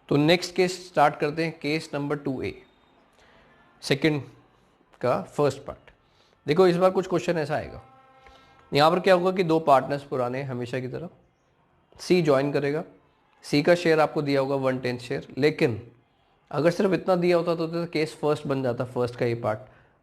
तो next case start करते हैं, केस नंबर 2A, सेकंड का फर्स्ट पार्ट। देखो इस बार कुछ क्वेश्चन ऐसा आएगा, यहाँ पर क्या होगा कि दो पार्टनर्स पुराने हमेशा की तरह, सी ज्वाइन करेगा, सी का शेयर आपको दिया होगा 1/10 शेयर, लेकिन अगर सिर्फ इतना दिया होता तो केस फर्स्ट बन जाता, फर्स्ट का ये पार्ट।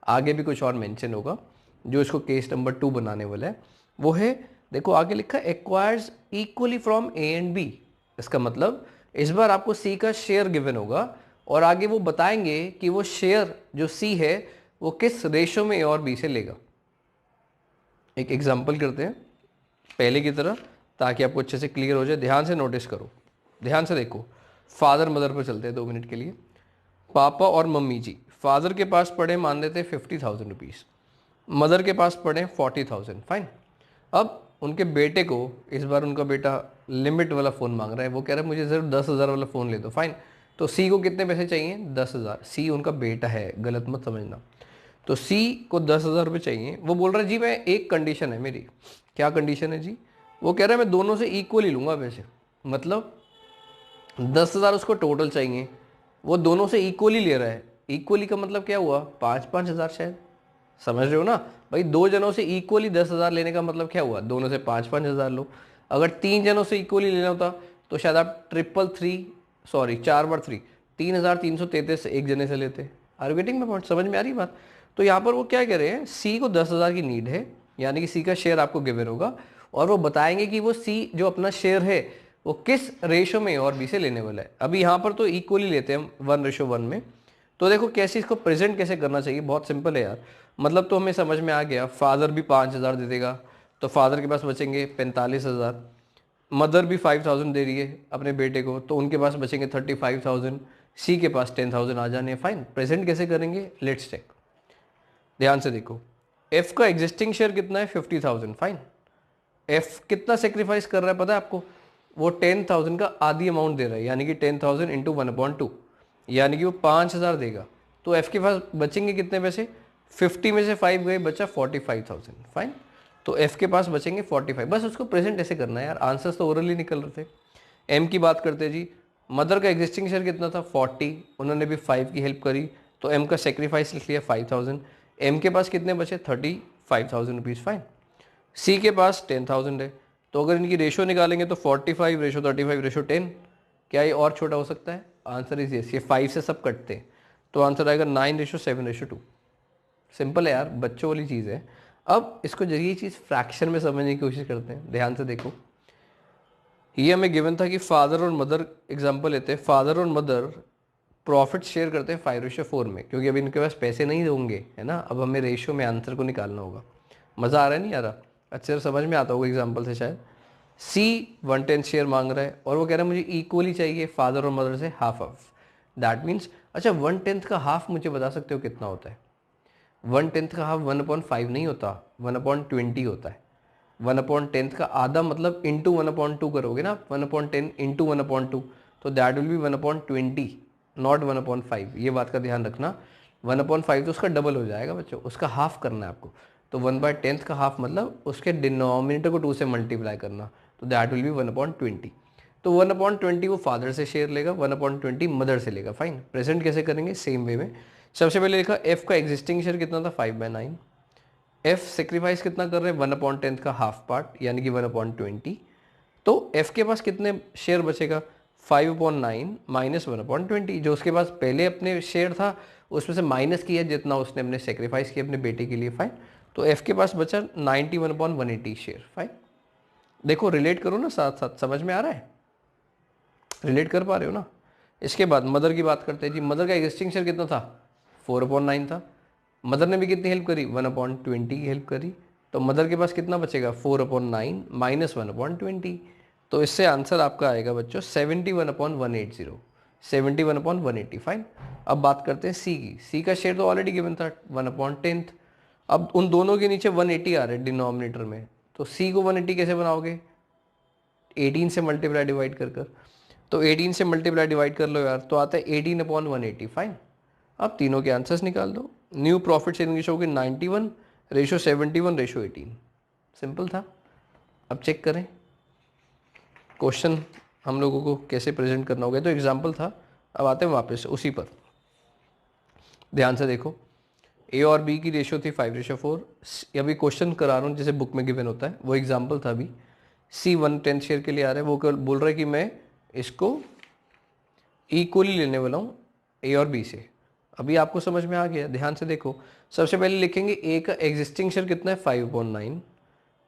आगे भी कुछ और मेंशन होगा जो इसको केस नंबर 2 बनाने वाला है, वो है, देखो आगे लिखा acquires equally from A and B. इसका मतलब इस बार आपको सी का शेयर गिवन होगा और आगे वो बताएंगे कि वो शेयर जो सी है वो किस रेशो में ए और बी से लेगा। एक एग्जांपल करते हैं पहले की तरह ताकि आपको अच्छे से क्लियर हो जाए। ध्यान से नोटिस करो, ध्यान से देखो। फादर मदर पर चलते हैं 2 मिनट के लिए। पापा और मम्मी जी, फादर के पास पड़े मान लेते 50,000 रुपीज़, मदर के पास पड़े 40,000, फाइन। अब उनके बेटे को इस बार उनका बेटा लिमिट वाला फ़ोन मांग रहा है, वो कह रहा है मुझे सिर्फ 10,000 वाला फ़ोन ले दो, फाइन। तो सी को कितने पैसे चाहिए? 10,000। सी उनका बेटा है, गलत मत समझना। तो सी को 10,000 रुपये चाहिए। वो बोल रहा है जी मैं, एक कंडीशन है मेरी। क्या कंडीशन है जी? वो कह रहा है मैं दोनों से इक्वली लूँगा पैसे, मतलब 10,000 उसको टोटल चाहिए, वो दोनों से इक्वली ले रहा है। इक्वली का मतलब क्या हुआ? 5-5 हज़ार शायद, समझ रहे हो ना भाई? दो जनों से इक्वली 10,000 लेने का मतलब क्या हुआ? दोनों से 5-5 हज़ार लो। अगर 3 जनों से इक्वली लेना होता तो शायद आप 4/3 3,333 एक जने से लेते। Are you getting my point? समझ में आ रही बात? तो यहाँ पर वो क्या कह रहे हैं, सी को 10,000 की नीड है, यानी कि सी का शेयर आपको गिवन होगा और वो बताएंगे कि वो सी जो अपना शेयर है वो किस रेशो में और बी से लेने वाला है। अभी यहाँ पर तो इक्वली लेते हैं हम 1:1 में। तो देखो कैसे इसको प्रेजेंट कैसे करना चाहिए, बहुत सिंपल है यार। मतलब तो हमें समझ में आ गया, फादर भी 5,000 दे देगा तो फादर के पास बचेंगे 45,000। मदर भी 5,000 दे रही है अपने बेटे को तो उनके पास बचेंगे 35,000। सी के पास 10,000 आ जाने, फाइन। प्रेजेंट कैसे करेंगे, लेट्स चेक। ध्यान से देखो, एफ का एग्जिस्टिंग शेयर कितना है? 50,000, फाइन। एफ कितना सेक्रीफाइस कर रहा है पता है आपको? वो 10,000 का आधी अमाउंट दे रहा है, यानी कि 10,000 इंटू 1/2, यानी कि वो 5,000 देगा। तो एफ के पास बचेंगे कितने पैसे? 50 में से 5 गए, बचा 45,000, फाइन। तो एफ के पास बचेंगे 45। बस उसको प्रेजेंट ऐसे करना है यार, आंसर्स तो ओरली निकल रहे थे। एम की बात करते हैं जी। मदर का एग्जिस्टिंग शेयर कितना था? 40, उन्होंने भी 5 की हेल्प करी तो एम का सेक्रीफाइस लिख लिया 5,000। एम के पास कितने बचे? 35,000 रुपीज़, फाइन। सी के पास 10,000 है, तो अगर इनकी रेशो निकालेंगे तो 45:35:10। क्या ये और छोटा हो सकता है? Answer is yes. ये 5 से सब कटते हैं तो आंसर आएगा 9:7:2। सिंपल है यार, बच्चों वाली चीज़ है। अब इसको जरिए चीज़ फ्रैक्शन में समझने की कोशिश करते हैं। ध्यान से देखो, ये हमें गिवन था कि फादर और मदर, एग्जाम्पल लेते हैं, फादर और मदर प्रॉफिट शेयर करते हैं 5:4 में, क्योंकि अभी इनके पास पैसे नहीं होंगे, है ना। अब हमें रेशियो में आंसर को निकालना होगा। मज़ा आ रहा है नहीं आ रहा? अच्छे से समझ में आता होगा एग्जाम्पल से शायद। सी 1/10 शेयर मांग रहा है और वो कह रहा है मुझे इक्वली चाहिए, फादर और मदर से हाफ हाफ। दैट मीन्स, अच्छा 1/10 का हाफ मुझे बता सकते हो कितना होता है? 1/10 का हाफ 1/5 नहीं होता, 1/20 होता है। 1/10 का आधा मतलब इंटू 1/2 करोगे ना, 1/10 इंटू 1/2, तो दैट विल बी 1/20, नॉट 1/5। ये बात का ध्यान रखना। 1/5 तो उसका डबल हो जाएगा बच्चों, उसका हाफ करना है आपको। तो 1/10 का हाफ मतलब उसके डिनोमिनेटर को 2 से मल्टीप्लाई करना, तो दैट विल बी 1/20। तो 1/20 वो फादर से शेयर लेगा, 1/20 मदर से लेगा, फाइन। प्रेजेंट कैसे करेंगे? सेम वे में। सबसे पहले लिखा एफ का एग्जिस्टिंग शेयर कितना था? 5/9। एफ सेक्रीफाइस कितना कर रहे हैं? 1/10 का हाफ पार्ट, यानी कि 1/20। तो एफ के पास कितने शेयर बचेगा? 5/9 माइनस 1/20, जो उसके पास पहले अपने शेयर था उसमें से माइनस किया जितना उसने अपने सेक्रीफाइस किया अपने बेटे के लिए, फाइन। तो एफ के पास बचा 91/180 शेयर, फाइन। देखो रिलेट करो ना साथ साथ, समझ में आ रहा है? रिलेट कर पा रहे हो ना? इसके बाद मदर की बात करते हैं जी। मदर का एग्जिस्टिंग शेयर कितना था? 4/9 था। मदर ने भी कितनी हेल्प करी? 1/20 की हेल्प करी। तो मदर के पास कितना बचेगा? 4/9 माइनस 1/20। तो इससे आंसर आपका आएगा बच्चों 71/180, 71/180, फाइन। अब बात करते हैं सी की। सी का शेयर तो ऑलरेडी गिवन था 1/10। अब उन दोनों के नीचे 180 आ रहे हैं डिनोमिनेटर में, तो सी को 180 कैसे बनाओगे? 18 से मल्टीप्लाई डिवाइड कर कर। तो 18 से मल्टीप्लाई डिवाइड कर लो यार, तो आता है 18/180, फाइन। अब तीनों के आंसर्स निकाल दो। न्यू प्रॉफिट शेयरिंग रेशो होगी 91:71:18। सिंपल था। अब चेक करें क्वेश्चन हम लोगों को कैसे प्रेजेंट करना होगा, तो एग्जाम्पल था। अब आते हैं वापस उसी पर, ध्यान से देखो। ए और बी की रेशियो थी 5:4। अभी क्वेश्चन करा रहा हूँ जैसे बुक में गिवन होता है, वो एग्जाम्पल था अभी। सी 1/10 शेयर के लिए आ रहा है, वो बोल रहा है कि मैं इसको इक्वली लेने वाला हूँ ए और बी से। अभी आपको समझ में आ गया, ध्यान से देखो। सबसे पहले लिखेंगे ए का एग्जिस्टिंग शेयर कितना है 5/9।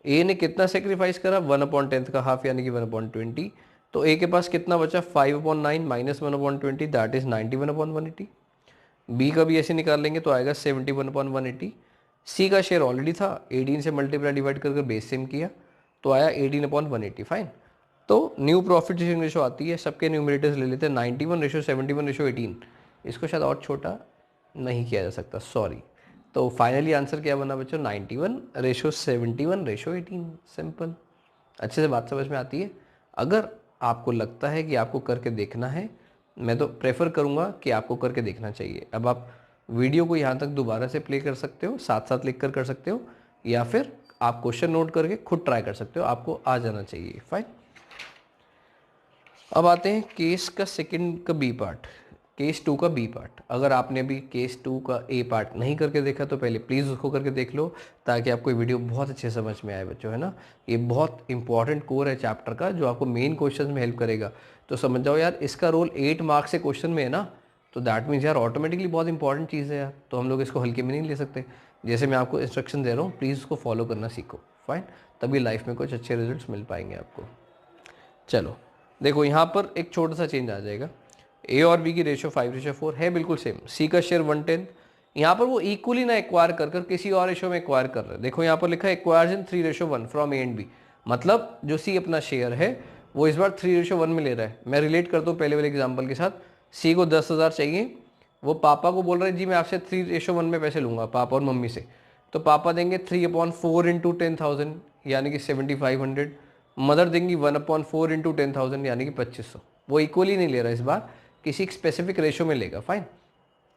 ए ने कितना सेक्रीफाइस करा 1/10 का हाफ यानी कि 1/20। तो ए के पास कितना बचा 5/9 माइनस 1/20 दैट इज 91/180। बी का भी ऐसे निकाल लेंगे तो आएगा 71/180। सी का शेयर ऑलरेडी था, 18 से मल्टीप्लाई डिवाइड कर बेस सेम किया तो आया 18/180। फाइन। तो न्यू प्रॉफिट शेयरिंग रेशो आती है, सबके न्यूमरेटर्स ले लेते हैं 91:71:18। इसको शायद और छोटा नहीं किया जा सकता, सॉरी। तो फाइनली आंसर क्या बना बच्चों 91:71:18। सिंपल। अच्छे से बात समझ में आती है। अगर आपको लगता है कि आपको करके देखना है, मैं तो प्रेफर करूँगा कि आपको करके देखना चाहिए। अब आप वीडियो को यहाँ तक दोबारा से प्ले कर सकते हो, साथ साथ लिख कर सकते हो, या फिर आप क्वेश्चन नोट करके खुद ट्राई कर सकते हो, आपको आ जाना चाहिए। फाइन। अब आते हैं केस का सेकंड का बी पार्ट, केस 2 का बी पार्ट। अगर आपने भी केस 2 का ए पार्ट नहीं करके देखा तो पहले प्लीज़ उसको करके देख लो, ताकि आपको ये वीडियो बहुत अच्छे समझ में आए बच्चों, है ना। ये बहुत इंपॉर्टेंट कोर है चैप्टर का, जो आपको मेन क्वेश्चन में हेल्प करेगा। तो समझ जाओ यार, इसका रोल 8 मार्क्स से क्वेश्चन में है ना, तो दैट मीन्स यार ऑटोमेटिकली बहुत इंपॉर्टेंट चीज़ है यार, तो हम लोग इसको हल्के में नहीं ले सकते। जैसे मैं आपको इंस्ट्रक्शन दे रहा हूँ, प्लीज़ उसको फॉलो करना सीखो। फाइन। तभी लाइफ में कुछ अच्छे रिजल्ट मिल पाएंगे आपको। चलो देखो, यहाँ पर एक छोटा सा चेंज आ जाएगा। ए और बी की रेशियो 5:4 है, बिल्कुल सेम। सी का शेयर 1/10। यहाँ पर वो इक्वली ना एक्वायर कर किसी और रेशियो में एक्वायर कर रहे हैं। देखो यहाँ पर लिखा है acquires in 3:1 from A and B. मतलब जो सी अपना शेयर है वो इस बार 3:1 में ले रहा है। मैं रिलेट करता हूँ पहले वाले एग्जाम्पल के साथ। सी को 10,000 चाहिए, वो पापा को बोल रहे हैं जी मैं आपसे 3:1 में पैसे लूँगा, पापा और मम्मी से। तो पापा देंगे 3/4 इंटू 10,000 यानी कि 7,500। मदर देंगी 1/4 इंटू 10,000 यानी कि 2,500। वो इक्वली नहीं ले रहा इस बार, किसी एक स्पेसिफिक रेशो में लेगा। फाइन।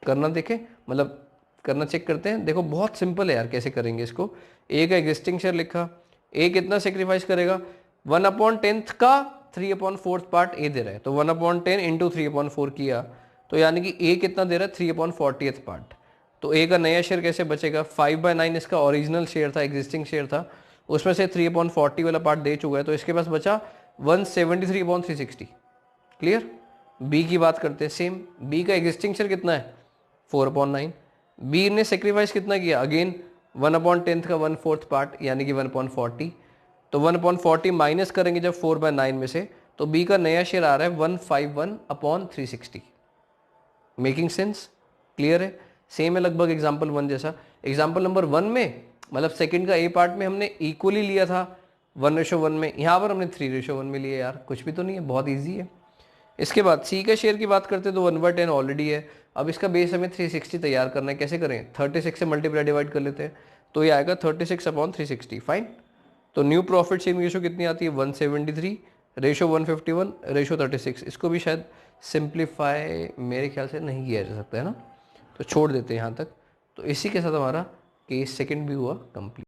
करना देखें, मतलब करना चेक करते हैं। देखो बहुत सिंपल है यार, कैसे करेंगे इसको। ए का एग्जिस्टिंग शेयर लिखा, ए कितना सेक्रीफाइस करेगा 1/10 का 3/4 पार्ट ए दे रहा है, तो 1/10 इंटू 3/4 किया तो यानी कि ए कितना दे रहा है 3/40 पार्ट। तो ए का नया शेयर कैसे बचेगा 5/9 इसका ओरिजिनल शेयर था, एग्जिस्टिंग शेयर था, उसमें से 3/40 वाला पार्ट दे चुका है, तो इसके पास बचा 173/360। क्लियर। बी की बात करते हैं, सेम। बी का एग्जिस्टिंग शेयर कितना है 4/9। बी ने सेक्रीफाइस कितना किया, अगेन 1/10 का 1/4 पार्ट यानी कि 1/40। तो 1/40 माइनस करेंगे जब 4/9 में से, तो बी का नया शेयर आ रहा है 151/360। Making sense. क्लियर है। सेम है लगभग एग्जाम्पल 1 जैसा। एग्जाम्पल नंबर 1 में मतलब सेकंड का ए पार्ट में हमने इक्वली लिया था 1:1 में, यहाँ पर हमने 3:1 में लिया। यार कुछ भी तो नहीं है, बहुत ईजी है। इसके बाद सी का शेयर की बात करते हैं तो 1/10 ऑलरेडी है। अब इसका बेस हमें 360 तैयार करना है। कैसे करें, 36 से मल्टीप्लाई डिवाइड कर लेते हैं, तो ये आएगा 36/360। फाइन। तो न्यू प्रॉफिट शेयरिंग रेशो कितनी आती है 173, रेशो 151, रेशो 36। इसको भी शायद सिंप्लीफाई मेरे ख्याल से नहीं किया जा सकता है ना, तो छोड़ देते हैं यहाँ तक। तो इसी के साथ हमारा केस सेकंड भी हुआ कंप्लीट।